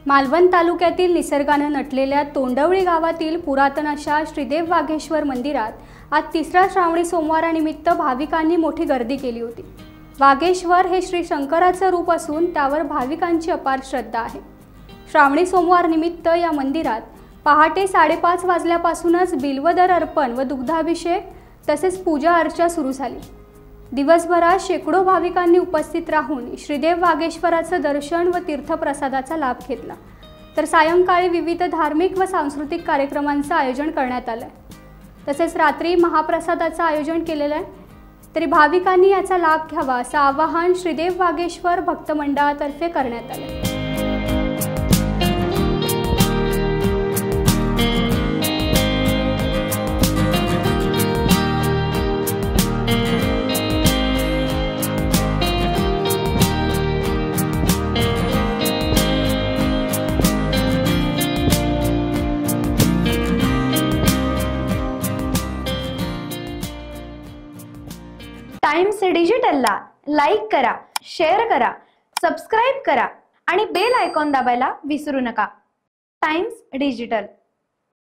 मालवण तालुक्यातील निसर्गाने नटलेल्या तोंडवळी गावातील पुरातन अशा श्रीदेव वाघेश्वर मंदिरात आज तिसरा श्रावणी सोमवारानिमित्त भाविकांनी मोठी गर्दी केली होती। वाघेश्वर हे श्री शंकराचे रूप असून त्यावर भाविकांची अपार श्रद्धा आहे। श्रावणी सोमवार निमित्त या मंदिरात पहाटे 5:30 वाजल्यापासूनच बिल्वदर अर्पण व दुग्धाभिषेक तसेच पूजा अर्चा सुरू झाली। दिवसभरात शेकडो भाविकांनी उपस्थित राहून श्रीदेव वाघेश्वराचे दर्शन व तीर्थप्रसादाचा लाभ घेतला। तर सायंकाळी विविध धार्मिक व सांस्कृतिक कार्यक्रमांचे आयोजन करण्यात आले। तसेच रात्री महाप्रसादाचे आयोजन केलेले आहे। तरी भाविकांनी याचा लाभ घ्यावा असे आवाहन श्रीदेव वाघेश्वर भक्त मंडळातर्फे करण्यात आले। टाइम्स डिजिटलला लाईक करा, शेअर करा, सबस्क्राइब करा आणि बेल आयकॉन दाबायला विसरू नका। Times digital.